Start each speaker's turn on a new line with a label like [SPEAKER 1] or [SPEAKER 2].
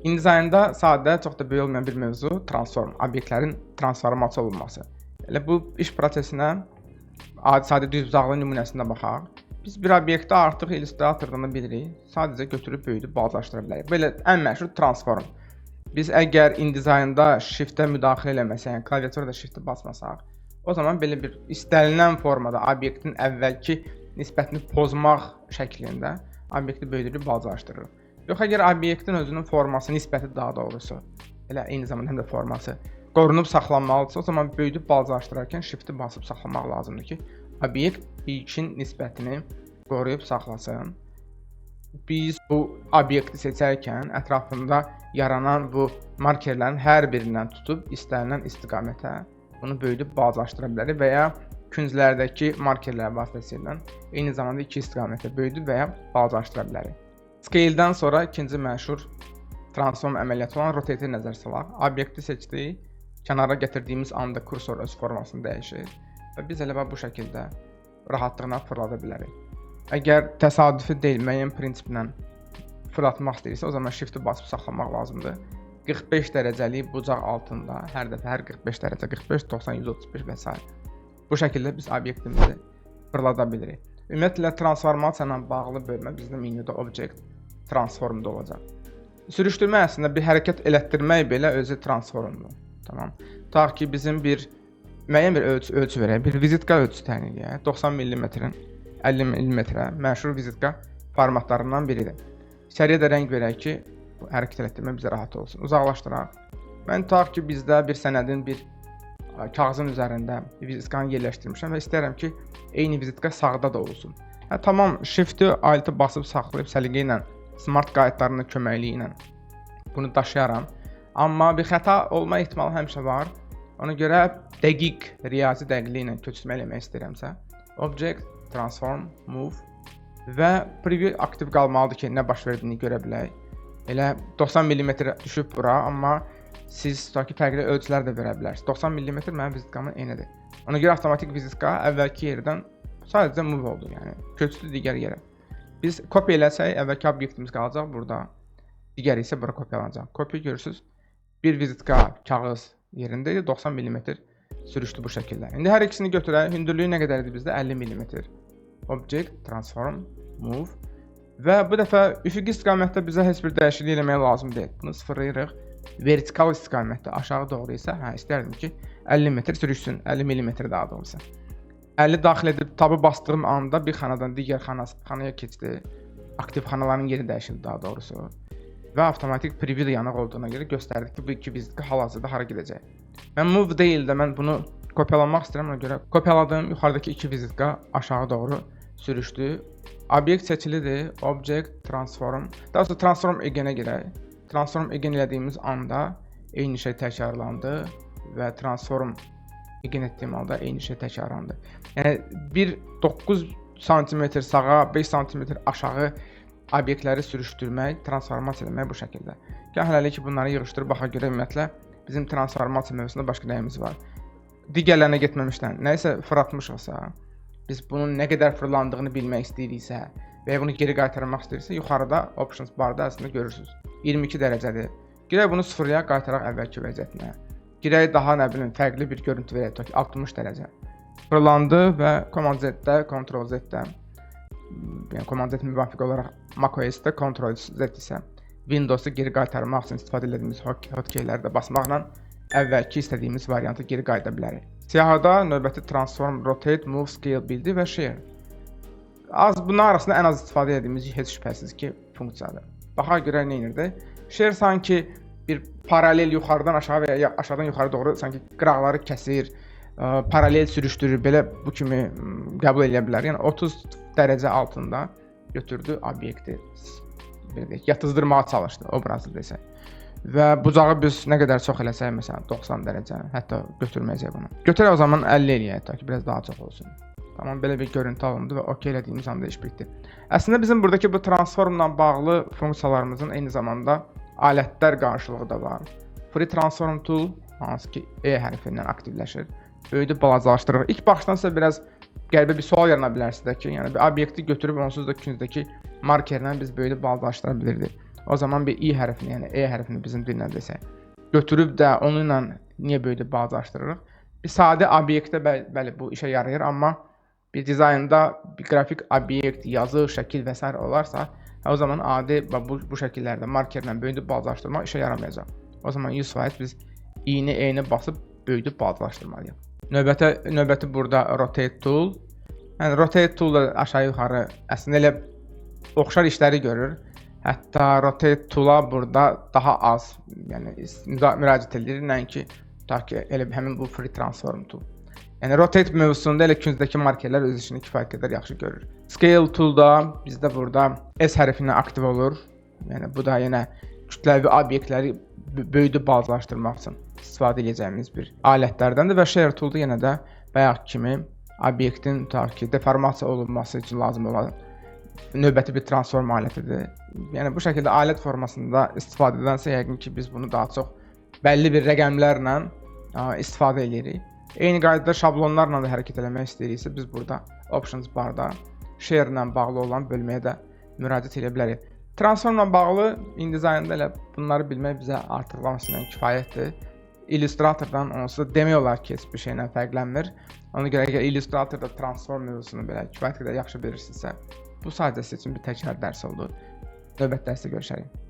[SPEAKER 1] InDesign'da sadə, çox da böyük olmayan bir mövzu transform, obyektlərin transformasiya olunması. Elə bu iş prosesinə sadə düzbucaqlı nümunəsində baxaq. Biz bir obyekti artıq Illustratordan da bilirik. Sadəcə götürüb böyüdüb balacalaşdıra bilərik. Belə ən məşhur transform. Biz əgər InDesign'da shift-ə müdaxilə eləməsək, yəni klaviaturada shift-i basmasaq, o zaman belə bir istənilən formada obyektin əvvəlki nisbətini pozmaq şəklində obyekti böyüdürüb balacalaşdırırıq. Yox, əgər obyektin özünün forması, nisbəti daha doğrusu, elə eyni zamanda həm də forması qorunub saxlanmalıdırsa, o zaman böyüdüb balacalaşdırarkən shift-i basıb saxlamaq lazımdır ki, obyekt ilkin nisbətini qoruyub saxlasın. Biz bu obyekti seçərkən ətrafında yaranan bu markerlərin hər birindən tutub istənilən istiqamətə bunu böyüdüb balacalaşdıra bilərik və ya künclərdəki markerlər vasitəsilə eyni zamanda iki istiqamətə böyüdüb və ya balacalaşdıra bilərik. Scale-dən sonra ikinci məşhur transform əməliyyatı olan rotate-i nəzər salaq. Obyekti seçdik, kənara gətirdiyimiz anda kursor öz formasını dəyişir və biz elə bu şəkildə rahatlıqla fırlada bilərik. Əgər təsadüfi deyil, müəyyən prinsiplə fırlatmaq istəyirsə, o zaman shift-i basıb saxlamaq lazımdır. 45 dərəcəlik bucaq altında hər dəfə hər 45 dərəcə, 45, 90, 135 və s. Bu şəkildə biz obyektimizi fırlada bilirik. Ümumiyyətlə, transformasiya ilə bağlı bölmə bizdə menyuda object transformda olacaq. Sürüşdürmə əslində bir hərəkət elətdirmək belə özü transformdur. Tamam. Ta ki bizim müəyyən bir ölçü verək, bir vizitka ölçüsü təyin edək. 90 mm-in 50 mm məşhur vizitka formatlarından biridir. İçəriyə də rəng verək ki, bu hərəkət elətdirmə bizə rahat olsun. Uzaqlaşdıraq. Mən ta ki bizdə bir sənədin bir kağızın üzərində vizitkanı yerləşdirmişəm və istəyirəm ki, eyni vizitka sağda da olsun. Tamam, shift-i altı basıb saxlayıb səliqə ilə, smart qayıtlarının köməkliyi ilə bunu daşıyaram. Amma bir xəta olma ehtimalı həmişə var. Ona görə dəqiq, riyazi dəqiqliyi ilə köçürmə eləmək istəyirəmsə, object, transform, move və preview aktiv qalmalıdır ki, nə baş verdiyini görə bilək. Elə 90 mm düşüb bura, amma siz tutaq ki, fərqli ölçülər də verə bilərsiniz. 90 mm mənim vizitkamın eynidir. Ona görə avtomatik vizitka əvvəlki yerdən sadəcə move oldu, yəni köçdü digər yerə. Biz kopya eləsək, əvvəlki obyektimiz qalacaq burada, digəri isə bura kopyalanacaq. Kopya görürsünüz, bir vizitka kağız yerində idi, 90 mm sürüşdü bu şəkildə. İndi hər ikisini götürək, hündürlüyü nə qədər idi bizdə? 50 mm. Object, transform, move və bu dəfə üfüqi istiqamətdə bizə heç bir dəyişiklik eləmək lazım deyil. Bunu sıfırlayırıq. Vertikal istiqamətdə aşağı doğru isə, istərdim ki, 50 metr sürüşsün, 50 mm daha doğrusu. 50 daxil edib tabı bastığım anda bir xanadan digər xanaya keçdi. Aktiv xanaların yeri dəyişildi daha doğrusu. Və avtomatik preview yanıq olduğuna görə göstərdik ki, bu iki vizitka hal-hazırda hara gedəcək. Mən move deyil də, mən bunu kopyalamaq istəyirəm, ona görə kopyaladım, yuxarıdakı iki vizitka aşağı doğru sürüşdü. Obyekt seçilidir, object, transform. Daha sonra transform again-ə girək. Transform again elədiyimiz anda eyni şey təkrarlandı və transform again etdiyim halda eyni şey təkrarlandı. Yəni bir 9 sm sağa, 5 sm aşağı obyektləri sürüşdürmək, transformasiya etmək bu şəkildə. Gəl hələlik ki, bunları yığışdırıb baxa görə ümumiyyətlə bizim transformasiya mövzusunda başqa nəyimiz var. Digərlərinə getməmişdən nəyisə fırlatmışıqsa, biz bunun nə qədər fırlandığını bilmək istəyiriksə və ya bunu geri qaytarmaq istəyirsə, yuxarıda options barda əslində görürsünüz. 22 dərəcədir. Girək bunu sıfırlayaq, qaytaraq əvvəlki vəziyyətinə. Girək daha nə bilim fərqli bir görüntü verək, 60 dərəcə. Fırlandı və Command Z-də, Ctrl Z-də, yəni Command Z müvafiq olaraq macOS-də, Ctrl Z isə Windows-u geri qaytarmaq üçün istifadə edildiyimiz hotkeyləri də basmaqla əvvəlki istədiyimiz variantı geri qayıda bilərik. Siyahıda növbəti transform, rotate, move, scale bildi və share. Bunun arasında ən az istifadə edildiyimiz heç şübhəsiz ki, funksiyadır. Baxa görə nə edirdi? Share sanki bir paralel yuxarıdan aşağı və ya aşağıdan yuxarı doğru sanki qıraqları kəsir, paralel sürüşdürür, belə bu kimi qəbul edə bilər. Yəni 30 dərəcə altında götürdü obyekti, yatızdırmağa çalışdı, obrazlı desək. Və bucağı biz nə qədər çox eləsək, məsələn 90 dərəcə, hətta götürməyəcək bunu. Götürək o zaman 50 eləyək, ta ki biraz daha çox olsun. Tamam, belə bir görüntü alındı və OK elədiyimiz anda iş bitdi. Əslində bizim buradakı bu transformla bağlı funksiyalarımızın eyni zamanda alətlər qarşılığı da var. Free Transform Tool, hansı ki E hərfindən aktivləşir, böyüdüb balacalaşdırır. İlk baxışdan sizə biraz qəribə bir sual yarana bilərsiniz ki, yəni bir obyekti götürüb onsuz da küncdəki markerlə biz böyüdüb balacalaşdıra bilirdik. O zaman bir i hərfini, yəni e hərfini bizim dillə desək, götürüb də onunla niyə böyüdüb balacalaşdırırıq? Bir sadə obyektdə bəli bu işə yarayır, amma bir dizaynda bir qrafik obyekt, yazı, şəkil və s. olarsa, o zaman adi bu şəkillərdə markerlə böyüdüb balacalaşdırmaq işə yaramayacaq. O zaman 100% biz i-ni e-ni basıb böyüdüb balacalaşdırmalıyıq. Növbəti burada rotate tool. Yəni rotate tool da aşağı-yuxarı əslində elə oxşar işləri görür. Hətta rotate tool-a burada daha az, yəni müraciət edilir, nəinki tutaq ki, elə həmin bu free transform tool. Yəni rotate mövzusunda elə küncdəki markerlər öz işini kifayət qədər yaxşı görür. Scale tool-da bizdə burada S hərfinə aktiv olur. Yəni bu da yenə kütləvi obyektləri böyüdüb balacalaşdırmaq üçün istifadə edəcəyimiz bir alətlərdəndir və share tool-da yenə də bayaq kimi obyektin tutaq ki, deformasiya olunması üçün lazım olan növbəti bir transform alətidir. Yəni bu şəkildə alət formasında istifadə edilənsə yəqin ki, biz bunu daha çox bəlli bir rəqəmlərlə istifadə edirik. Eyni qaydada şablonlarla da hərəkət etmək istəyiriksə, biz burada options barda share ilə bağlı olan bölməyə də müraciət edə bilərik. Transformla bağlı InDesign'da elə bunları bilmək bizə artıqlamasından kifayətdir. Illustratordan onsuz da demək olar ki, heç bir şeylə fərqlənmir. Ona görə əgər Illustratorda transform mövzusunu belə kifayət qədər yaxşı bilirsinizsə, bu sadəcə sizin üçün bir təkrar dərs oldu. Növbəti dərsdə görüşərik.